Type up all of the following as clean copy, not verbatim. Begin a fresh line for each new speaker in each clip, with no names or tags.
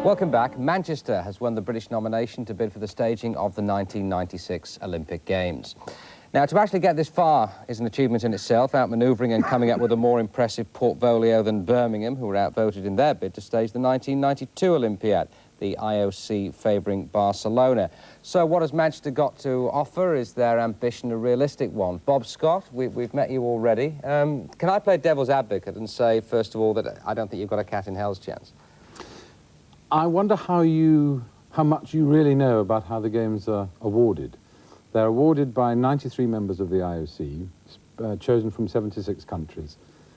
Welcome back. Manchester has won the British nomination to bid for the staging of the 1996 Olympic Games. Now, to actually get this far is an achievement in itself, outmanoeuvring and coming up with a more impressive portfolio than Birmingham, who were outvoted in their bid to stage the 1992 Olympiad, the IOC favouring Barcelona. So what has Manchester got to offer? Is their ambition a realistic one? Bob Scott, we've met you already. Can I play devil's advocate and say, first of all, that I don't think you've got a cat in hell's chance?
I wonder how much you really know about how the games are awarded. They're awarded by 93 members of the IOC, chosen from 76 countries.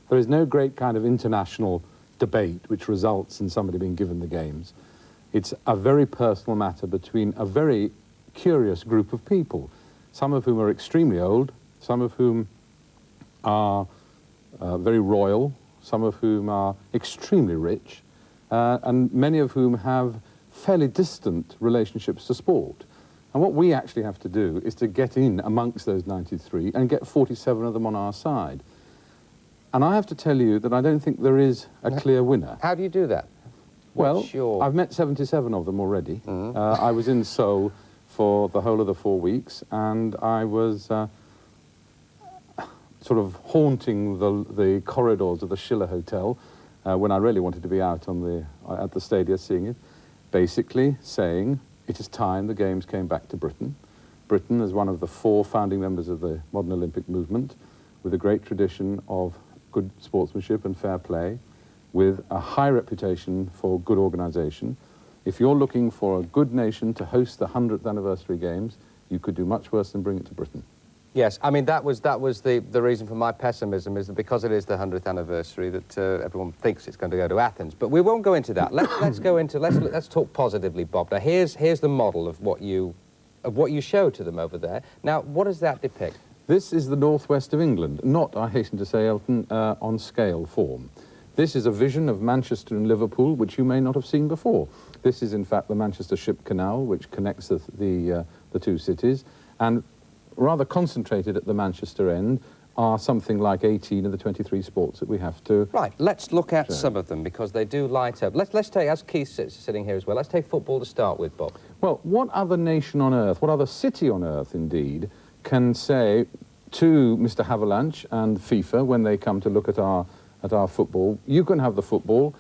There is no great kind of international debate which results in somebody being given the games. It's a very personal matter between a very curious group of people, some of whom are extremely old, some of whom are very royal, some of whom are extremely rich, and many of whom have fairly distant relationships to sport. And what we actually have to do is to get in amongst those 93 and get 47 of them on our side. And I have to tell you that I don't think there is a clear winner.
How do you do that?
Well, I've met 77 of them already. I was in Seoul for the whole of the 4 weeks, and I was sort of haunting the corridors of the Schiller Hotel when I really wanted to be out on at the stadia seeing it, basically saying it is time the Games came back to Britain. Britain is one of the 4 founding members of the modern Olympic movement, with a great tradition of good sportsmanship and fair play, with a high reputation for good organisation. If you're looking for a good nation to host the 100th anniversary Games, you could do much worse than bring it to Britain.
Yes, I mean, that was the reason for my pessimism, is that because it is the 100th anniversary that everyone thinks it's going to go to Athens. But we won't go into that. Let's talk positively, Bob. Now, here's the model of what you showed to them over there. Now, what does that depict?
This is the northwest of England, not, I hasten to say, Elton, on scale form. This is a vision of Manchester and Liverpool, which you may not have seen before. This is, in fact, the Manchester Ship Canal, which connects the 2 cities, and rather concentrated at the Manchester end are something like 18 of the 23 sports that we have to...
Right, let's look at some of them, because they do light up. Let's take, as Keith sitting here as well, let's take football to start with, Bob.
Well, what other nation on earth, what other city on earth, indeed, can say to Mr. Havilanche and FIFA, when they come to look at our football, you can have the football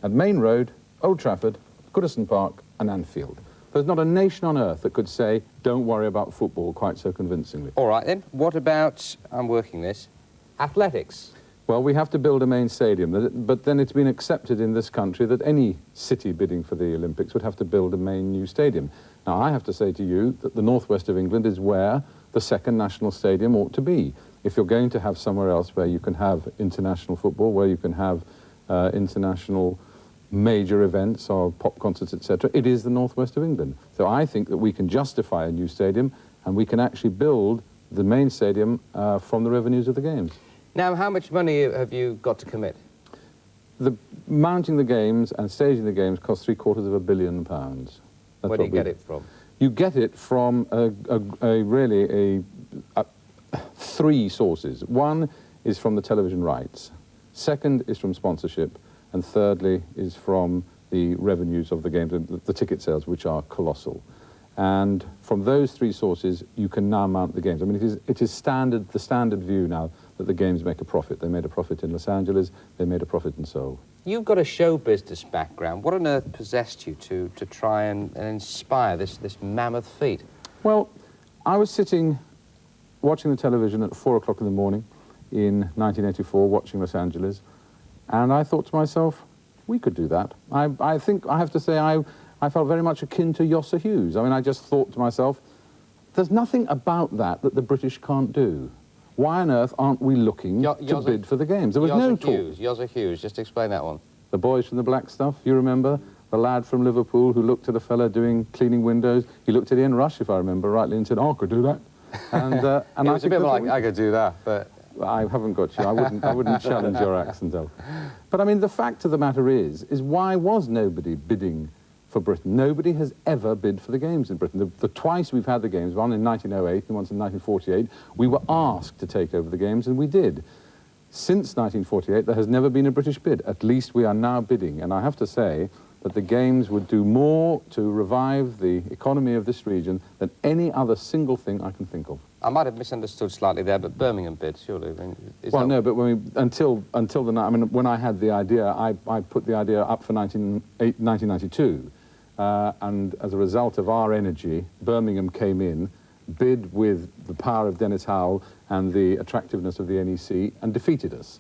at Main Road, Old Trafford, Goodison Park and Anfield. There's not a nation on earth that could say, don't worry about football quite so convincingly.
All right, then. What about, I'm working this, athletics?
Well, we have to build a main stadium, but then it's been accepted in this country that any city bidding for the Olympics would have to build a main new stadium. Now, I have to say to you that the northwest of England is where the second national stadium ought to be. If you're going to have somewhere else where you can have international football, where you can have international major events or pop concerts, etc., it is the northwest of England. So I think that we can justify a new stadium, and we can actually build the main stadium from the revenues of the Games.
Now, how much money have you got to commit?
Mounting the Games and staging the Games cost £750 million.
Where do you get it from?
You get it from really 3 sources. One is from the television rights. Second is from sponsorship. And thirdly is from the revenues of the Games, the ticket sales, which are colossal. And from those 3 sources, you can now mount the Games. I mean, it is the standard view now that the Games make a profit. They made a profit in Los Angeles, they made a profit in Seoul.
You've got a show business background. What on earth possessed you to try and inspire this mammoth feat? Well,
I was sitting watching the television at 4 o'clock in the morning in 1984, watching Los Angeles, and I thought to myself, we could do that. I think, I have to say, I felt very much akin to Yosser Hughes. I mean, I just thought to myself, there's nothing about that the British can't do. Why on earth aren't we looking to bid for the Games? There was no talk.
Yosser Hughes, just explain that one.
The boys from the Black Stuff, you remember? The lad from Liverpool who looked at a fella cleaning windows. He looked at Ian Rush, if I remember rightly, and said, oh, I could do that. And
it was a bit like, I could do that, but...
I haven't got you. I wouldn't challenge your accent, though. But, I mean, the fact of the matter is why was nobody bidding for Britain? Nobody has ever bid for the Games in Britain. The twice we've had the Games, one in 1908 and once in 1948, we were asked to take over the Games, and we did. Since 1948, there has never been a British bid. At least we are now bidding. And I have to say that the Games would do more to revive the economy of this region than any other single thing I can think of.
I might have misunderstood slightly there, but Birmingham bid, surely. I mean,
Well, no, but until the night, I mean, when I had the idea, I put the idea up for 1992, and as a result of our energy, Birmingham came in, bid with the power of Dennis Howell and the attractiveness of the NEC, and defeated us.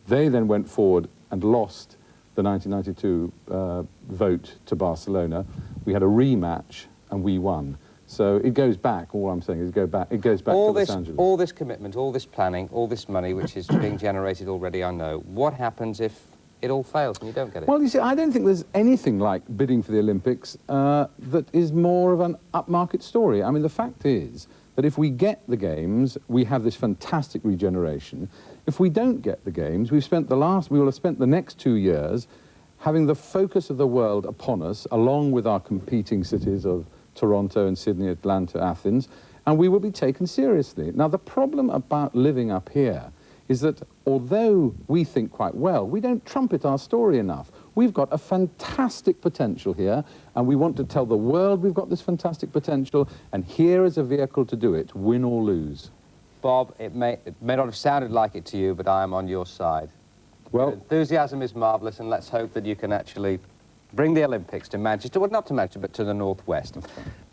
They then went forward and lost the 1992 vote to Barcelona. We had a rematch, and we won. So it goes back, all I'm saying is it goes back to Los Angeles.
All this commitment, all this planning, all this money, which is being generated already, I know. What happens if it all fails and you don't get it?
Well, you see, I don't think there's anything like bidding for the Olympics that is more of an upmarket story. I mean, the fact is that if we get the Games, we have this fantastic regeneration. If we don't get the Games, we will have spent the next 2 years having the focus of the world upon us, along with our competing cities of Toronto and Sydney, Atlanta, Athens, and we will be taken seriously. Now, the problem about living up here is that although we think quite well, we don't trumpet our story enough. We've got a fantastic potential here, and we want to tell the world we've got this fantastic potential, and here is a vehicle to do it, win or lose.
Bob, it may not have sounded like it to you, but I am on your side.
Well,
your enthusiasm is marvellous, and let's hope that you can actually bring the Olympics to Manchester, well, not to Manchester, but to the Northwest.